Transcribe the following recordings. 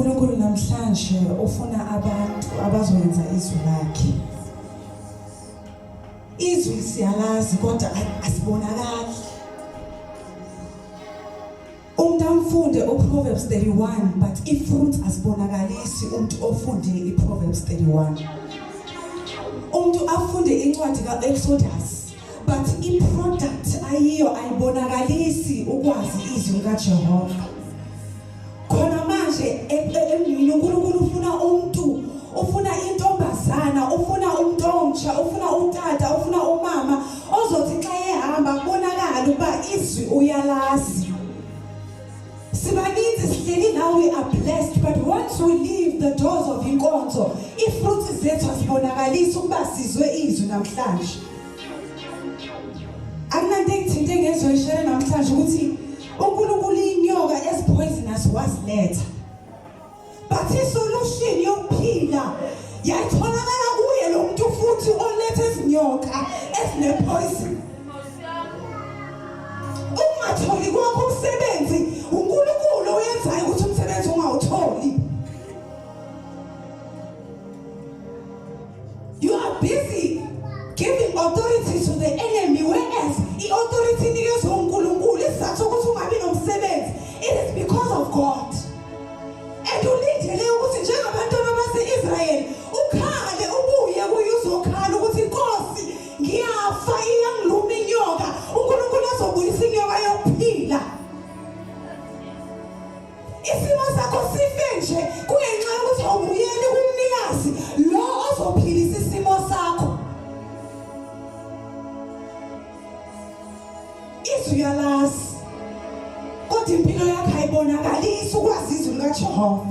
uNkulunkulu namhlanje ufuna abantu abazoyenza izwi lakhe. Izwi siyalazi kodwa asibonakali. Umuntu amfunde uProverbs 31 but ifruit asibonakalisi umuntu ofunde iProverbs 31. Umuntu afunde incwadi kaExodus but iproduct ayiyo ayibonakalisi ukwazi izwi kaJehova. Khona manje emini uNkulunkulu ufuna intombazana, ufuna umuntu omtsha, ufuna utata, ufuna umama ozothi xa ehamba kubonakala ukuba izwi uyalazi. Sibaninzi sihleli now we are blessed, but once we leave the doors of inkonzo, ifruit zethu asibonakalisa ukuba sizwe izwi namhlanje. Akunanto engithinte ngezoyishela namhlanje ukuthi uNkulunkulu inyoka ezipoisonous wasiletha. But isolution yokuphila yayitholakala kuye lo muntu futhi olethe izinyoka ezinepoison. Ungatholi kwakho umsebenzi, uNkulunkulu uyenzayo ukuthi umsebenzi ungawutholi. You are busy giving authority to the enemy, whereas i-authority inikezwe uNkulunkulu. Isizathu ukuthi ungabi nomsebenzi, it is because of God. And ulindele ukuthi njengabantwana base-Israyeli ukhale ubuye kuye uzokhala ukuthi Nkosi ngiyafa iyangiluma inyoka, uNkulunkulu azobuyisa inyoka yokuphila. Isimo sakho sife nje kungenxa yokuthi awubuyeli kumnikazi lo ozophilisa isimo sakho. Izwi uyalazi kodwa impilo yakho ayibonakalisi ukwazi izwi likaJehova.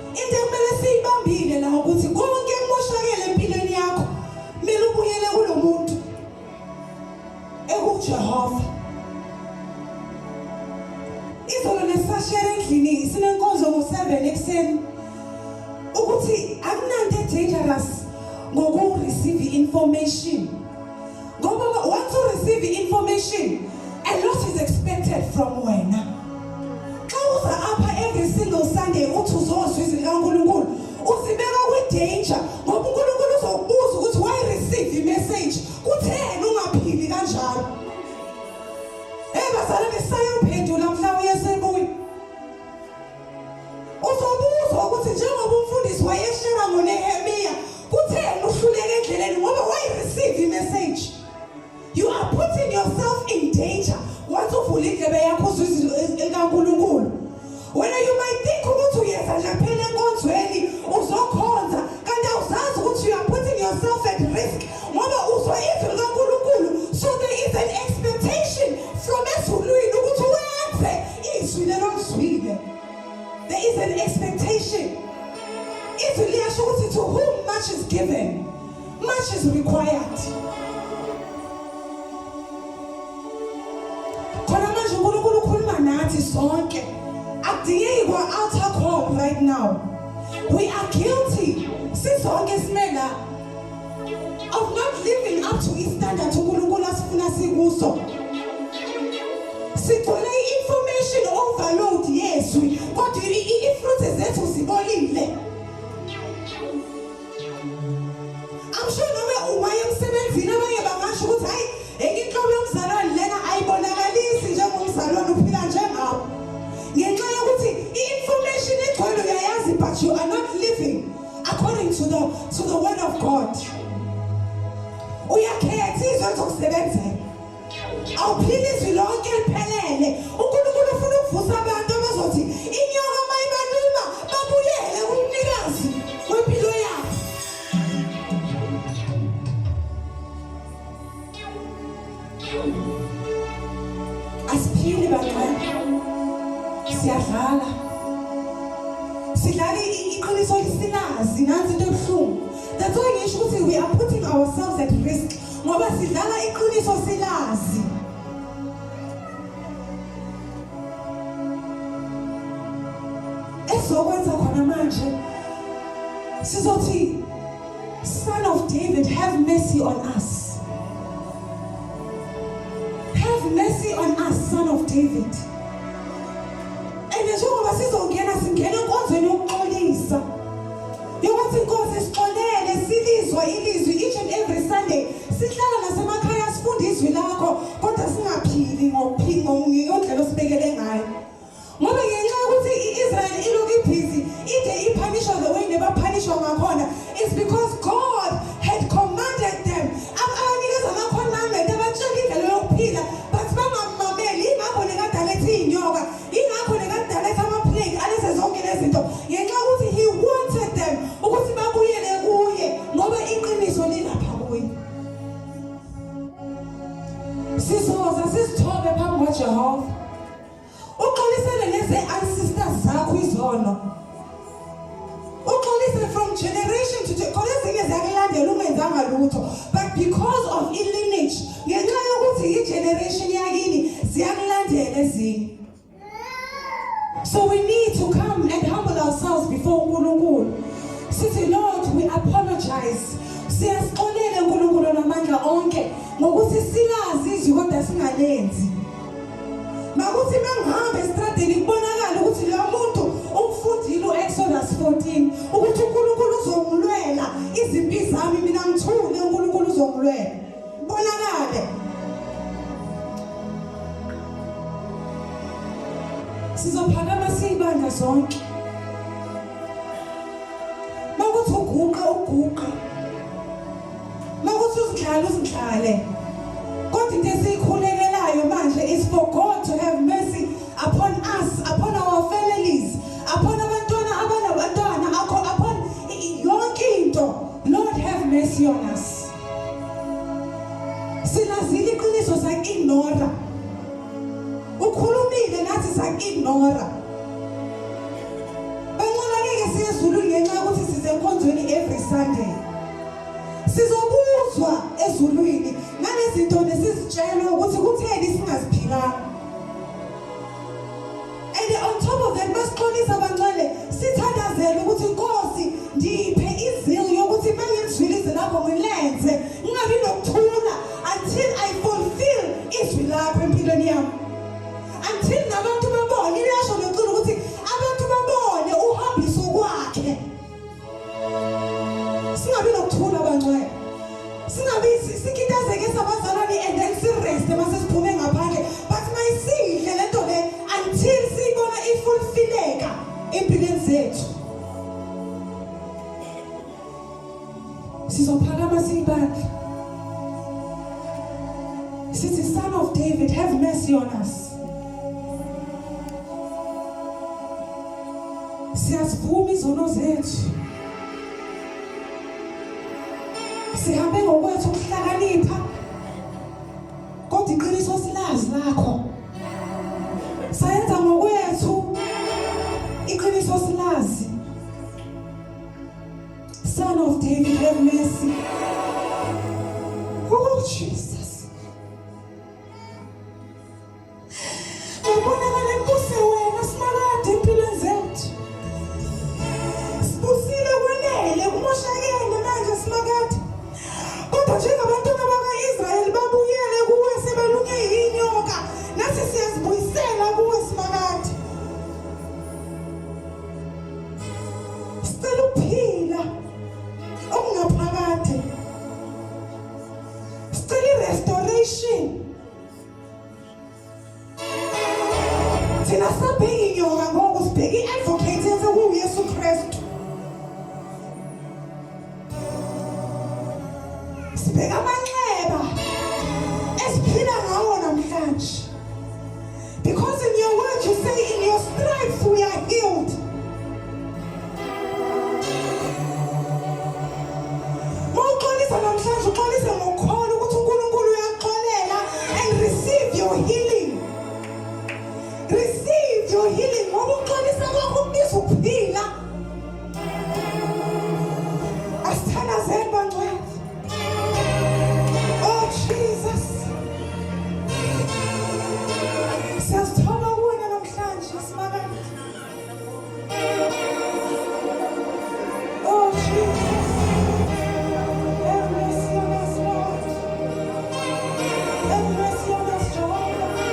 Into ekumele siyibambile la ukuthi konke kumoshakele empilweni yakho kumele ubuyele kulo muntu ekuJehova. Izolo nesashare endlini sinenkonzo ngo7 ekuseni ukuthi akunanto dangerous ngoku-receive information. Ngoba once you receive information, a lot is expected from wena. Xa uza apha every single Sunday uthi uzozwa izwi likaNkulunkulu, uzibeka kwi-danger ngoba uNkulunkulu uzokubuza ukuthi why receive i-message, kutheni ungaphili kanjalo. Bazalwane sayophendula mhlawumbe yesebuya. Uzobuzwa ukuthi njengoba umfundisi wayeshela ngoNehemiya, kutheni uhluleke endleleni ngoba why receive i-message. You are putting yourself in danger once uvula indlebe yakho uzwe izwi likaNkulunkulu. Wena you might think ukuthi uyenza nje phela enkonzweni uzokhonza kanti awuzazi ukuthi you are putting yourself at risk ngoba uzwa izwi likaNkulunkulu. So there is an expectation from ezulwini ukuthi wenze izwi lelo mzwile. There is an expectation. Izwi liyasho ukuthi to whom much is given, much is required. uNkulunkulu ukhuluma nathi sonke. Akudingeki kwa-altar call right now. We are guilty. Sisonke simela of not living up to i-standard uNkulunkulu asifuna sikuso. Sithole i-information overload yezwi kodwa i-fruit zethu zibolile. I'm sure noma uma emsebenzini abanye bangasho ukuthi hayi inhlobo yomzalwane lena ayibonakalisi njengomzalwane uphila njengabo. Ngenxa yokuthi i-information egcwele uyayazi but you are not living according to the word of God. Uyakhetha izwi elizokusebenzela. Awuphili izwi lonke liphelele. uNkulunkulu ufuna ukuvusa abantu abazothi inyoka mayibaluma babuyele kumnikazi wempilo yabo. Asiphili baqala. Siyadlala. Sidlala iqiniso lisilazi nansi into ebuhlungu. That's why ngisho ukuthi we are putting ourselves at risk ngoba sidlala iqiniso silazi. Esokwenza khona manje sizothi Son of David, have mercy on us. Have mercy on us, Son of David. And njengoba siyayifundisa yokuthi inkosi isixolele silizwa ilizwi each and every Sunday sihlala nasemakhaya sifunde izwi lakho kodwa singaphili ngondlela osibekele ngayo ngoba ngenxa yokuthi iIsrael ilokhu ibhizi ide ipunishwa the way nebapunishwa ngakhona it's because God had commanded them abanikeza ama-commandment abatshela indlela yokuphila but bangamameli ingakho nekadaletha iy'nyoka ingakho nekadaletha ama-plague aleze zonke lezinto ngenxa yokuthi he wanted them ukuthi babuyele kuye ngoba iqiniso lilapha kuye sizoza sisithobe phambi kwaJehova uxolisele neze-ancestors zakho izono uxolise from generation to generation ezinye ziyakulandela ungenzanga lutho but because of i-lineage ngenxa yokuthi i-generation yakini ziyakulandela ezinye so we need to come and humble ourselves before uNkulunkulu sithi Lord we apologize siyasixolela uNkulunkulu namandla onke ngokuthi silazi izwi kodwa singalenzi makuthi mangihamba estradeni kubonakala ukuthi lo muntu umfundile uExodus 14 ukuthi uNkulunkulu uzomlwela izimpi zami mina ngithule uNkulunkulu uzomlwela bonakale sizophakama siyibandla zonke makuthi uguqa makuthi uzidlale kodwa into esiyikhulekelayo manje is for God to have mercy upon us, upon our families, upon abantwana abanabantwana upon yonke into. Lord have mercy on us. Silazile iqiniso saku-ignora ukhulumile nathi saku-ignora banqola ngeke siye ezulwini ngenxa yokuthi size enkonzweni every Sunday sizobuzwa ezulwini nalezinto nesizitshelwa ukuthi kutheni singaziphilanga and on top of that masixolisa abangcwele sithandazele ukuthi Nkosi ndiphe izilo yokuthi mangizwile izwi lakho ngilenze ngingabi nokuthula until I fulfill izwi lakho empilweni yami until nabantu babone liyasho leqiniso ukuthi abantu babone uhambiso kwakhe singabi nokuthula abangcwele singabi sikitazeke sabazalwane and then sireste mase siphume ngaphandle but mayisidle lento le until siyibona ifulfilleka empilweni zethu sizophakama siyibandla sithi Son of David have mercy on us siyazivuma izono zethu sihambe ngokwethu ukuhlakanipha kodwa iqiniso silazi lakho sayenza ngokwethu iqiniso silazi Son of David have mercy oh Jesus ubonakala inkosi wena simakade empilweni zethu sibusile kwenele kumoshakele manje simakade kodwa njengabantwana baka-Israyeli babuyele kuwe sebelunge yinyoka nathi siyazibuyisela kuwe simakade sicela ukuphila okungaphakade sicela i-restoration thina sabheka inyoka ngoku sibheka i-advocate yenze kuyesu Kristu sibheka amanxeba esiphila ngawo namhlanje because in your word you say in your stripes we are healed mawuxolisa namhlanje uxolise ngokukholwa ukuthi uNkulunkulu uyaxolela and receive your healing ngoba uxolisa kwakho kubiza ukuphila asithandazele bangcwele oh Jesus siyazithola kuwena namhlanje simakade oh Jesus have mercy on us Lord have mercy on us Jehovah